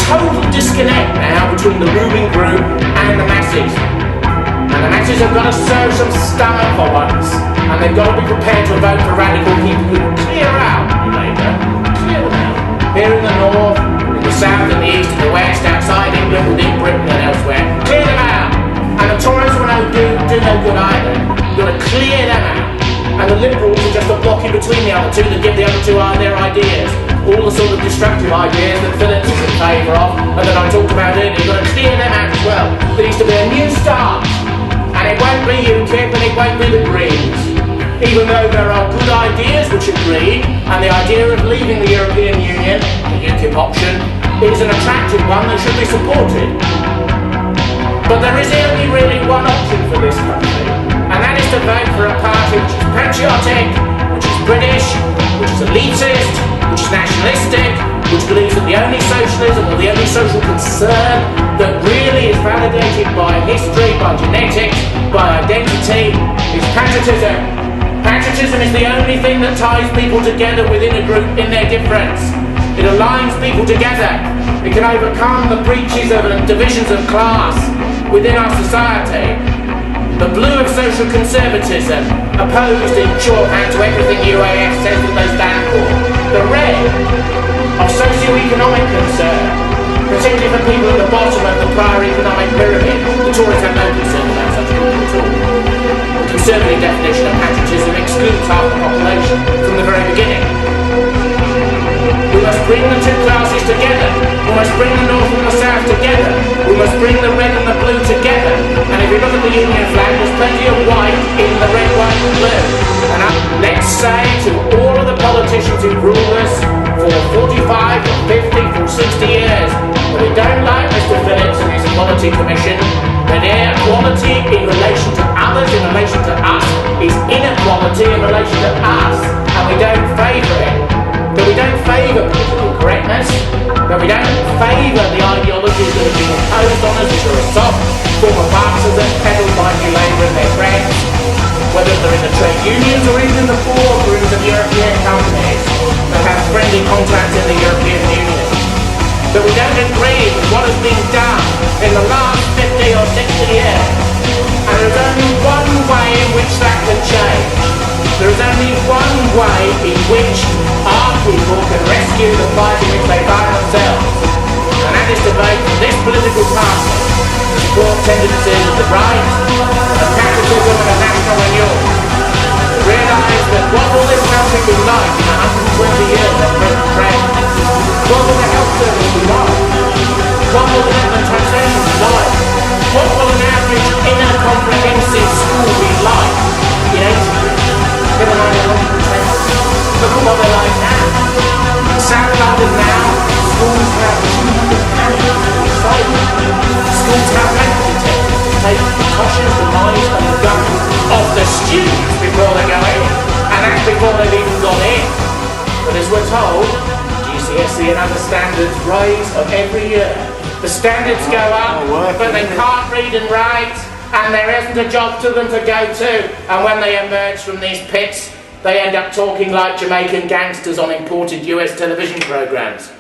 total disconnect now between the ruling group and the masses. And the masses have got to serve some stomach for once, and they've got to be prepared to vote for radical people who clear out Labour, clear them out. Here in the north, in the south, in the east, in the west, outside England, within Britain and elsewhere, clear them out. And the Tories will do no good either. You've got to clear them out. And the Liberals are just a block in between the other two that give the other two their ideas. All the sort of destructive ideas that Phillips is in favour of, and that I talked about earlier. You've got to clear them out as well. There needs to be a new start. And it won't be UKIP and it won't be the Greens. Even though there are good ideas which agree, and the idea of leaving the European Union, the UKIP option, is an attractive one that should be supported. But there is only really one option for this country, and that is to vote for a party which is patriotic, which is British, which is elitist, which is nationalistic, which believes that the only socialism or the only social concern that really is validated by history, by genetics, by identity, is patriotism. Patriotism is the only thing that ties people together within a group in their difference. It aligns people together. It can overcome the breaches and divisions of class within our society. The blue of social conservatism, opposed in shorthand to everything UAF says that they stand for. The red of socio-economic concern, particularly for people at the bottom of the prior economic pyramid. The Tories have no concern about such people at all. The conservative definition of patriotism excludes half the population from the very beginning. We must bring the two classes together. We must bring the north and the south together. We must bring the red and the blue together. And if you look at the Union flag, there's plenty of white in the red, white and blue. And let's say to all of the politicians who rule us for 45, for 50, for 60 years, that we don't like Mr. Phillips and his Equality Commission, that equality in relation to others, in relation to us, is inequality in relation to us, and we don't favour it. That we don't favour political correctness, that we don't favour the ideologies that have been imposed on us, which are a soft form of Marxism peddled by New Labour and their friends, whether they're in the trade unions or even in the boardrooms of European companies that have friendly contracts in the European Union. That we don't agree with what has been done in the last 50 or 60 years. And there's only one way in which that can change. There is only one way in which our people can rescue the fight in which they find themselves. And that is to vote for this political party to support tendencies of the right, of patriotism and a national renewal. To realise that what will this country be like in 120 years of present trend? What will the health service be like? What will the government taxation be like? What will an average inner comprehensive school be like in 80 years? Never mind 110. Look at what they're like now. South London now, schools have schools have metal detectors to take the precautions, the noise and the guns of the students before they go in. And that's before they've even gone in. But as we're told, GCSE and other standards rise of every year. The standards go up, but they can't read and write, and there isn't a job to them to go to. And when they emerge from these pits, they end up talking like Jamaican gangsters on imported US television programs.